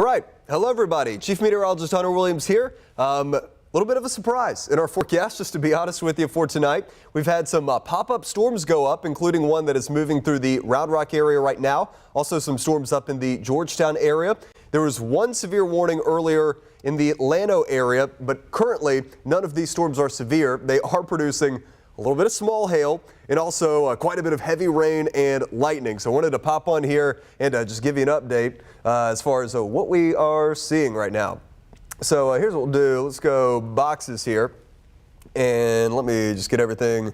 right. Hello, everybody. Chief Meteorologist Hunter Williams here. A little bit of a surprise in our forecast, just to be honest with you, for tonight. We've had some pop-up storms go up, including one that is moving through the Round Rock area right now. Also some storms up in the Georgetown area. There was one severe warning earlier in the Llano area, but currently none of these storms are severe. They are producing a little bit of small hail and also quite a bit of heavy rain and lightning. So I wanted to pop on here and just give you an update as far as what we are seeing right now. So here's what we'll do. Let's go boxes here and let me just get everything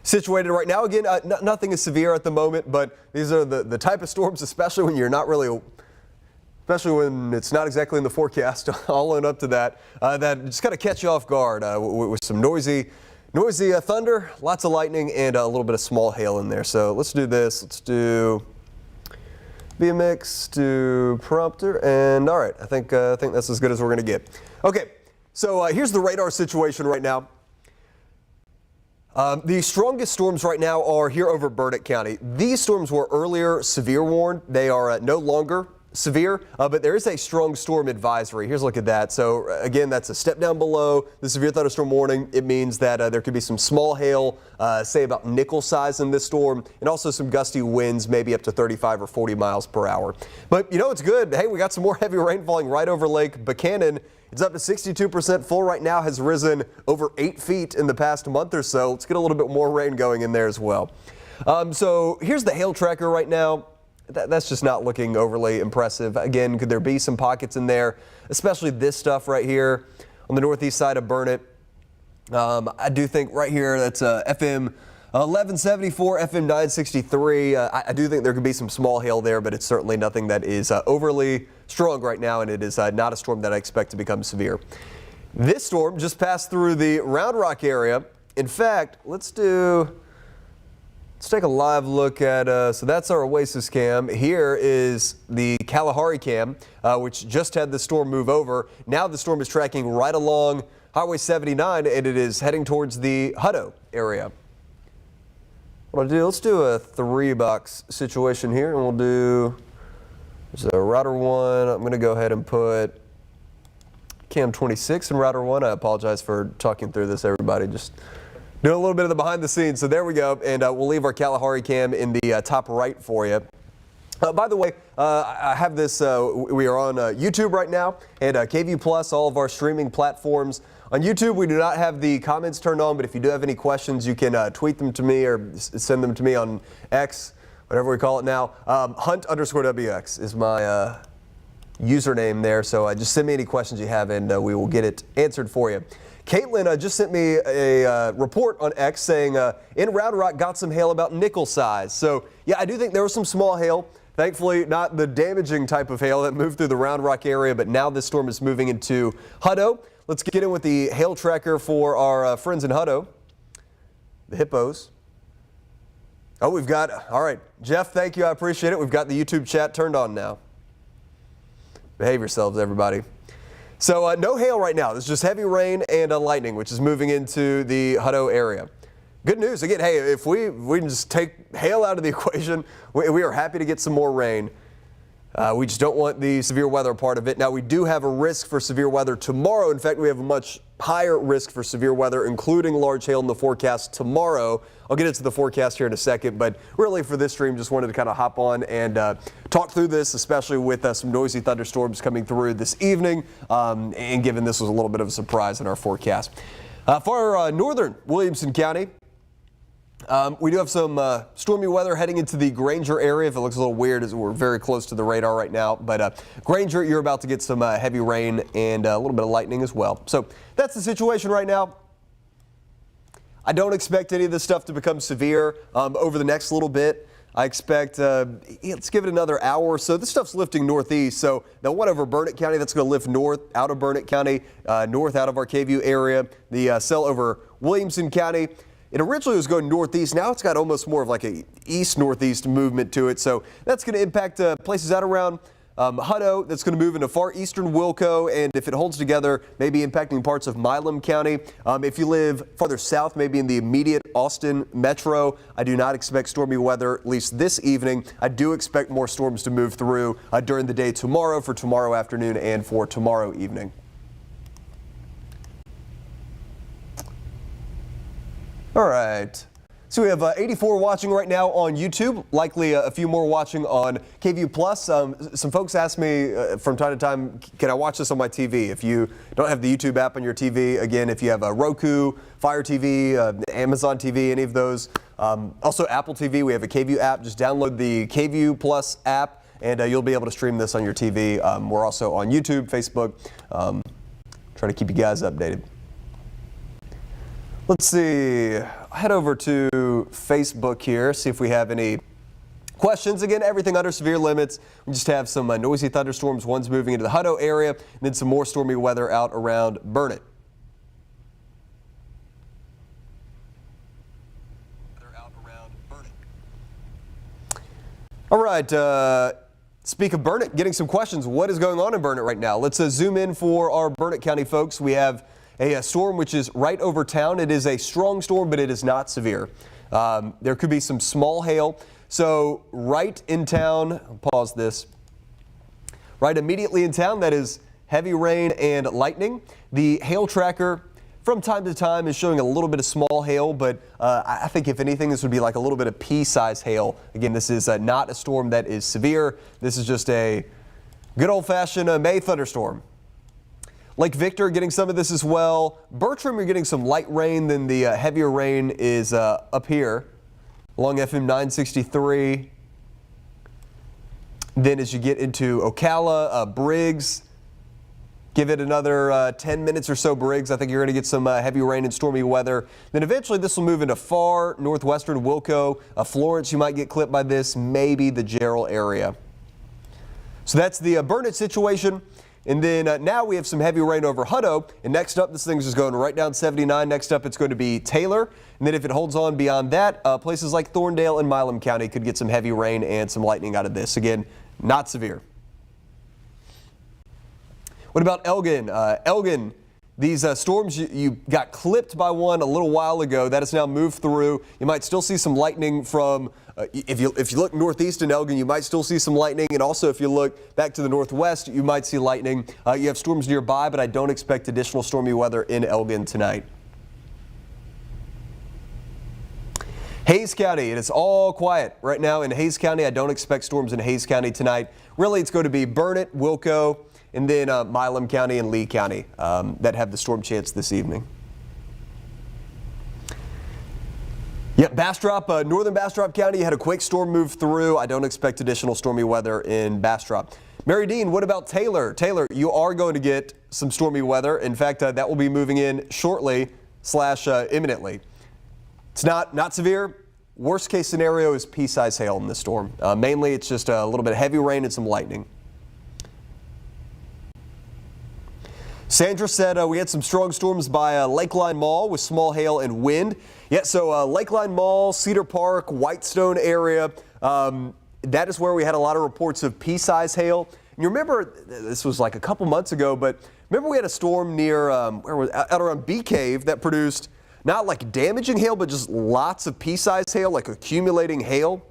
situated right now. Again, nothing is severe at the moment, but these are the type of storms, especially when you're not really, especially when it's not exactly in the forecast. I'll own up to that. That just kind of catch you off guard with some noisy thunder, lots of lightning, and a little bit of small hail in there. So let's do this. Let's do BMX to prompter, and all right, I think that's as good as we're going to get. Okay, so here's the radar situation right now. The strongest storms right now are here over Burnett County. These storms were earlier severe warned. They are no longer severe, but there is a strong storm advisory. Here's a look at that. So again, that's a step down below the severe thunderstorm warning. It means that there could be some small hail, say about nickel size in this storm, and also some gusty winds, maybe up to 35 or 40 miles per hour. But you know, it's good. Hey, we got some more heavy rain falling right over Lake Buchanan. It's up to 62% full right now, has risen over 8 feet in the past month or so. Let's get a little bit more rain going in there as well. So here's the hail tracker right now. That's just not looking overly impressive. Again, could there be some pockets in there, especially this stuff right here on the northeast side of Burnett. I do think right here that's FM 1174, FM 963. I do think there could be some small hail there, but it's certainly nothing that is overly strong right now, and it is not a storm that I expect to become severe. This storm just passed through the Round Rock area. In fact, let's take a live look at, so that's our Oasis cam. Here is the Kalahari cam, which just had the storm move over. Now the storm is tracking right along Highway 79, and it is heading towards the Hutto area. What I'll do, let's do a 3-box situation here, and we'll do, there's a router 1. I'm going to go ahead and put cam 26 in router 1. I apologize for talking through this, everybody. Just doing a little bit of the behind the scenes. So there we go. And we'll leave our Kalahari cam in the top right for you. By the way, I have this, we are on YouTube right now, and KVUE Plus, all of our streaming platforms. On YouTube, we do not have the comments turned on, but if you do have any questions, you can tweet them to me or send them to me on X, whatever we call it now. Hunt_WX is my username there. So just send me any questions you have, and we will get it answered for you. Caitlin just sent me a report on X saying in Round Rock got some hail about nickel size. So yeah, I do think there was some small hail. Thankfully, not the damaging type of hail that moved through the Round Rock area, but now this storm is moving into Hutto. Let's get in with the hail tracker for our friends in Hutto, the Hippos. Oh, we've got, all right, Jeff, thank you, I appreciate it. We've got the YouTube chat turned on now. Behave yourselves, everybody. So no hail right now. There's just heavy rain and lightning, which is moving into the Hutto area. Good news. Again, hey, if we can just take hail out of the equation, we are happy to get some more rain. We just don't want the severe weather part of it. Now, we do have a risk for severe weather tomorrow. In fact, we have a much higher risk for severe weather, including large hail in the forecast tomorrow. I'll get into the forecast here in a second, but really for this stream, just wanted to kind of hop on and talk through this, especially with some noisy thunderstorms coming through this evening, and given this was a little bit of a surprise in our forecast. For northern Williamson County, we do have some stormy weather heading into the Granger area. If it looks a little weird, as we're very close to the radar right now. But Granger, you're about to get some heavy rain and a little bit of lightning as well. So that's the situation right now. I don't expect any of this stuff to become severe over the next little bit. I expect, let's give it another hour or so. This stuff's lifting northeast. So the one over Burnett County, that's going to lift north out of Burnett County, north out of our KVUE area. The cell over Williamson County, it originally was going northeast. Now it's got almost more of like a east-northeast movement to it. So that's going to impact places out around Hutto, that's going to move into far eastern Wilco, and if it holds together, maybe impacting parts of Milam County. If you live farther south, maybe in the immediate Austin metro, I do not expect stormy weather, at least this evening. I do expect more storms to move through during the day tomorrow, for tomorrow afternoon, and for tomorrow evening. All right. So we have 84 watching right now on YouTube, likely a few more watching on KVUE Plus. Some folks ask me from time to time, can I watch this on my TV? If you don't have the YouTube app on your TV, again, if you have a Roku, Fire TV, Amazon TV, any of those. Also Apple TV, we have a KVUE app. Just download the KVUE Plus app and you'll be able to stream this on your TV. We're also on YouTube, Facebook. Try to keep you guys updated. Let's see, head over to Facebook here, see if we have any questions. Again, everything under severe limits. We just have some noisy thunderstorms. One's moving into the Hutto area, and then some more stormy weather out around Burnett. All right, speak of Burnett, getting some questions. What is going on in Burnett right now? Let's zoom in for our Burnett County folks. We have a storm which is right over town. It is a strong storm, but it is not severe. There could be some small hail. So right in town, I'll pause this. Right immediately in town, that is heavy rain and lightning. The hail tracker from time to time is showing a little bit of small hail, but I think if anything, this would be like a little bit of pea-sized hail. Again, this is not a storm that is severe. This is just a good old-fashioned May thunderstorm. Lake Victor getting some of this as well. Bertram, you're getting some light rain, then the heavier rain is up here along FM 963. Then as you get into Ocala, Briggs, give it another 10 minutes or so, Briggs. I think you're going to get some heavy rain and stormy weather. Then eventually this will move into far northwestern Wilco. Florence, you might get clipped by this, maybe the Jarrell area. So that's the Burnett situation. And then now we have some heavy rain over Hutto. And next up, this thing's just going right down 79. Next up, it's going to be Taylor. And then if it holds on beyond that, places like Thorndale and Milam County could get some heavy rain and some lightning out of this. Again, not severe. What about Elgin? Elgin, these storms, you got clipped by one a little while ago. That has now moved through. You might still see some lightning from, if you look northeast in Elgin, you might still see some lightning. And also if you look back to the northwest, you might see lightning. You have storms nearby, but I don't expect additional stormy weather in Elgin tonight. Hayes County, it is all quiet right now in Hayes County. I don't expect storms in Hayes County tonight. Really, it's going to be Burnett, Wilco, and then Milam County and Lee County that have the storm chance this evening. Yep, Bastrop, northern Bastrop County, you had a quick storm move through. I don't expect additional stormy weather in Bastrop. Mary Dean, what about Taylor? Taylor, you are going to get some stormy weather. In fact, that will be moving in shortly / imminently. It's not severe. Worst case scenario is pea-sized hail in this storm. Mainly, it's just a little bit of heavy rain and some lightning. Sandra said we had some strong storms by Lakeline Mall with small hail and wind. Yeah, so Lakeline Mall, Cedar Park, Whitestone area, that is where we had a lot of reports of pea-sized hail. And you remember, this was like a couple months ago, but remember we had a storm near, out around Bee Cave that produced not like damaging hail, but just lots of pea-sized hail, like accumulating hail.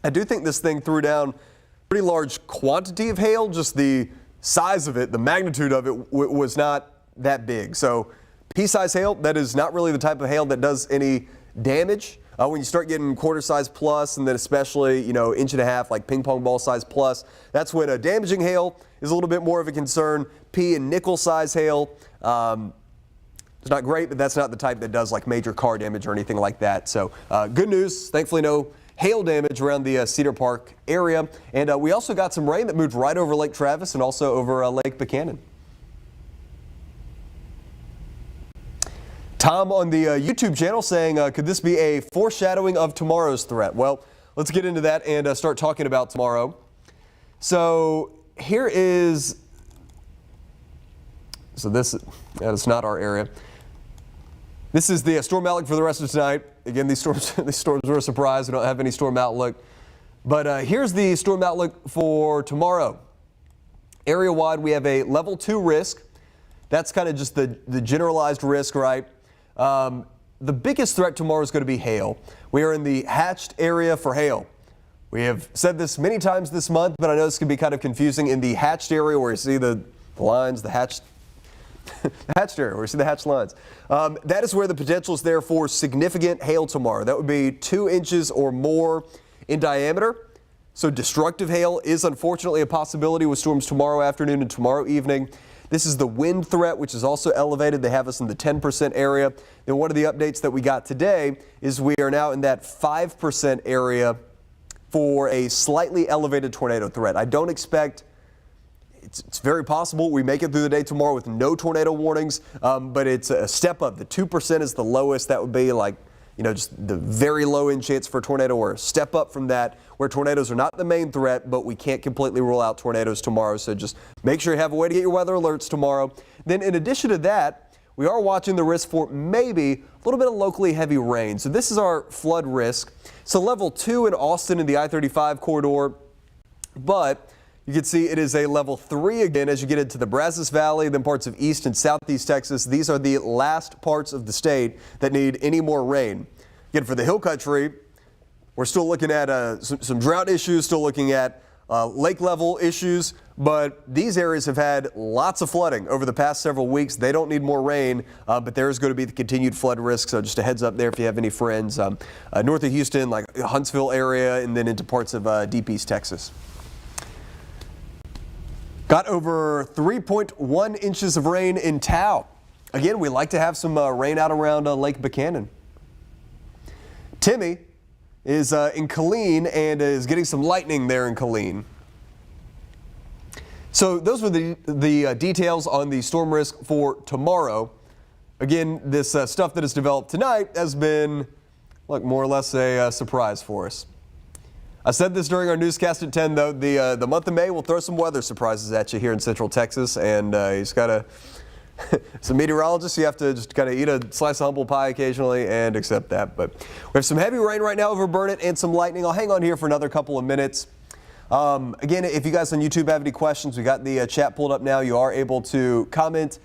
I do think this thing threw down pretty large quantity of hail, just the size of it, the magnitude of it was not that big. So pea-sized hail, that is not really the type of hail that does any damage. When you start getting quarter size plus, and then especially, inch and a half, like ping pong ball size plus, that's when a damaging hail is a little bit more of a concern. Pea and nickel size hail, it's not great, but that's not the type that does like major car damage or anything like that. So good news, thankfully no hail damage around the Cedar Park area. And we also got some rain that moved right over Lake Travis and also over Lake Buchanan. Tom on the YouTube channel saying, could this be a foreshadowing of tomorrow's threat? Well, let's get into that and start talking about tomorrow. So here is, that is not our area. This is the storm outlook for the rest of tonight. Again, these storms were a surprise. We don't have any storm outlook. But here's the storm outlook for tomorrow. Area-wide, we have a level 2 risk. That's kind of just the generalized risk, right? The biggest threat tomorrow is going to be hail. We are in the hatched area for hail. We have said this many times this month, but I know this can be kind of confusing. In the hatched area where you see the lines, the hatched area where you see the hatched lines, that is where the potential is there for significant hail tomorrow. That would be 2 inches or more in diameter. So destructive hail is unfortunately a possibility with storms tomorrow afternoon and tomorrow evening. This is the wind threat, which is also elevated. They have us in the 10% area. Then one of the updates that we got today is we are now in that 5% area for a slightly elevated tornado threat. I don't expect, it's very possible we make it through the day tomorrow with no tornado warnings, but it's a step up. The 2% is the lowest. That would be like, just the very low end chance for a tornado, or a step up from that, where tornadoes are not the main threat, but we can't completely rule out tornadoes tomorrow. So just make sure you have a way to get your weather alerts tomorrow. Then in addition to that, we are watching the risk for maybe a little bit of locally heavy rain. So this is our flood risk. So level 2 in Austin in the I-35 corridor, but you can see it is a level 3 again as you get into the Brazos Valley, then parts of East and Southeast Texas. These are the last parts of the state that need any more rain. Again, for the hill country, we're still looking at some drought issues, still looking at lake level issues, but these areas have had lots of flooding over the past several weeks. They don't need more rain, but there is going to be the continued flood risk. So just a heads up there if you have any friends north of Houston, like Huntsville area, and then into parts of deep East Texas. Got over 3.1 inches of rain in Taos. Again, we like to have some rain out around Lake Buchanan. Timmy is in Killeen and is getting some lightning there in Killeen. So those were the details on the storm risk for tomorrow. Again, this stuff that has developed tonight has been, more or less a surprise for us. I said this during our newscast at 10, though. The month of May will throw some weather surprises at you here in Central Texas, and you just got to, as a meteorologist, you have to just kind of eat a slice of humble pie occasionally and accept that. But we have some heavy rain right now over Burnett and some lightning. I'll hang on here for another couple of minutes. Again, if you guys on YouTube have any questions, we got the chat pulled up now. You are able to comment.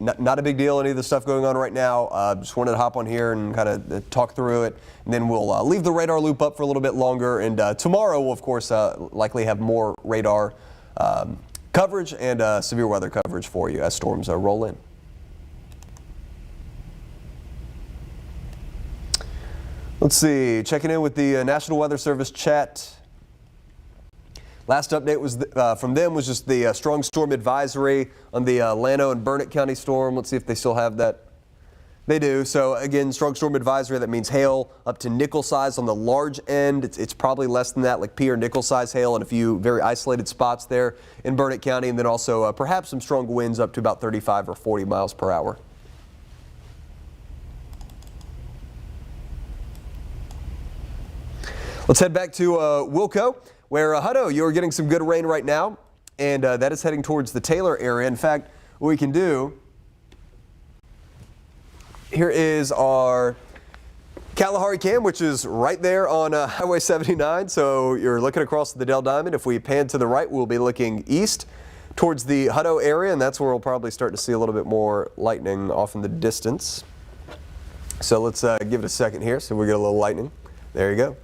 Not a big deal, any of the stuff going on right now. Just wanted to hop on here and kind of talk through it. And then we'll leave the radar loop up for a little bit longer. And tomorrow we'll, of course, likely have more radar coverage and severe weather coverage for you as storms roll in. Let's see, checking in with the National Weather Service chat. Last update was from them was just the strong storm advisory on the Llano and Burnett County storm. Let's see if they still have that. They do. So again, strong storm advisory, that means hail up to nickel size on the large end. It's probably less than that, like pea or nickel size hail in a few very isolated spots there in Burnett County. And then also perhaps some strong winds up to about 35 or 40 miles per hour. Let's head back to Wilco, where Hutto, you're getting some good rain right now, and that is heading towards the Taylor area. In fact, what we can do, here is our Kalahari cam, which is right there on Highway 79. So you're looking across the Dell Diamond. If we pan to the right, we'll be looking east towards the Hutto area, and that's where we'll probably start to see a little bit more lightning off in the distance. So let's give it a second here so we get a little lightning. There you go.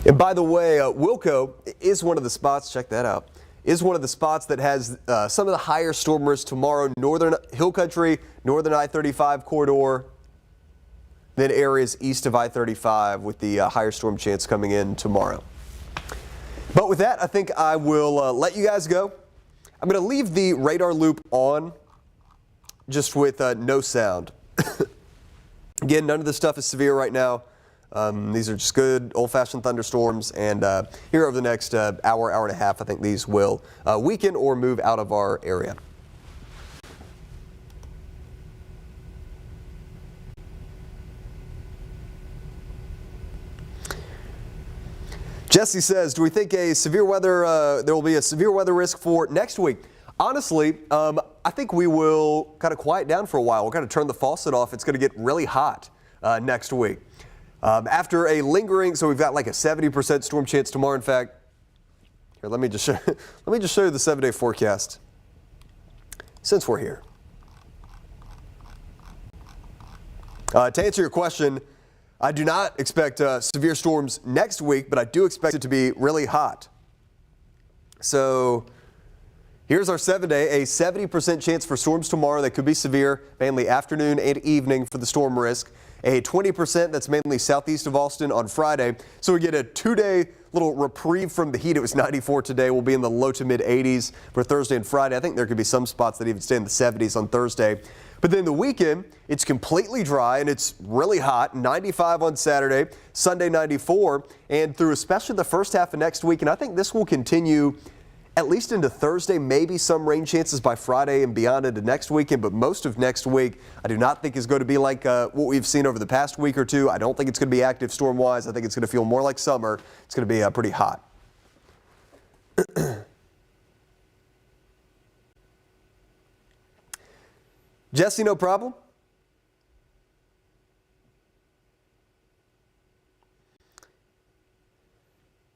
And by the way, Wilco is one of the spots, check that out, is one of the spots that has some of the higher storm risk tomorrow. Northern Hill Country, northern I-35 corridor, then areas east of I-35 with the higher storm chance coming in tomorrow. But with that, I think I will let you guys go. I'm going to leave the radar loop on just with no sound. Again, none of this stuff is severe right now. These are just good old-fashioned thunderstorms, and here over the next hour and a half, I think these will weaken or move out of our area. Jesse says, do we think a severe weather, there will be a severe weather risk for next week? Honestly, I think we will kind of quiet down for a while. We'll kind of turn the faucet off. It's going to get really hot next week. After a lingering, so we've got like a 70% storm chance tomorrow. In fact, here, let me just show you the 7-day forecast since we're here. To answer your question, I do not expect severe storms next week, but I do expect it to be really hot. So here's our 7-day, a 70% chance for storms tomorrow that could be severe, mainly afternoon and evening for the storm risk. A 20% that's mainly southeast of Austin on Friday. So we get a 2-day little reprieve from the heat. It was 94 today. We'll be in the low to mid 80s for Thursday and Friday. I think there could be some spots that even stay in the 70s on Thursday. But then the weekend, it's completely dry and it's really hot. 95 on Saturday, Sunday 94, and through especially the first half of next week. And I think this will continue at least into Thursday, maybe some rain chances by Friday and beyond into next weekend. But most of next week, I do not think is going to be like what we've seen over the past week or two. I don't think it's going to be active storm-wise. I think it's going to feel more like summer. It's going to be pretty hot. Jesse, no problem?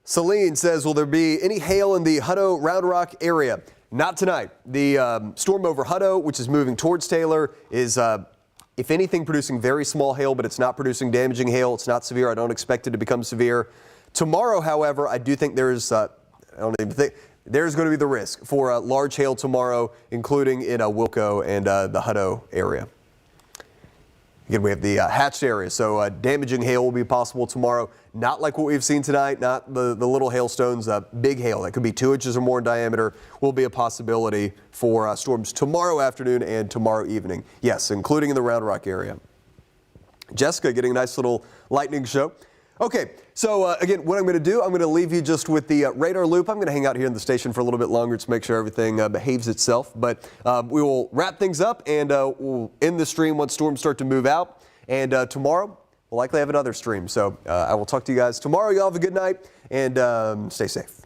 Celine says, will there be any hail in the Hutto Round Rock area? Not tonight. The storm over Hutto, which is moving towards Taylor, is, if anything, producing very small hail, but it's not producing damaging hail. It's not severe. I don't expect it to become severe. Tomorrow, however, I do think there's, there's going to be the risk for large hail tomorrow, including in Wilco and the Hutto area. Again, we have the hatched area, so damaging hail will be possible tomorrow. Not like what we've seen tonight, not the little hailstones. Big hail that could be 2 inches or more in diameter will be a possibility for storms tomorrow afternoon and tomorrow evening. Yes, including in the Round Rock area. Jessica getting a nice little lightning show. Okay, so again, what I'm going to do, I'm going to leave you just with the radar loop. I'm going to hang out here in the station for a little bit longer to make sure everything behaves itself. But we will wrap things up and we'll end the stream once storms start to move out. And tomorrow, we'll likely have another stream. So I will talk to you guys tomorrow. Y'all have a good night and stay safe.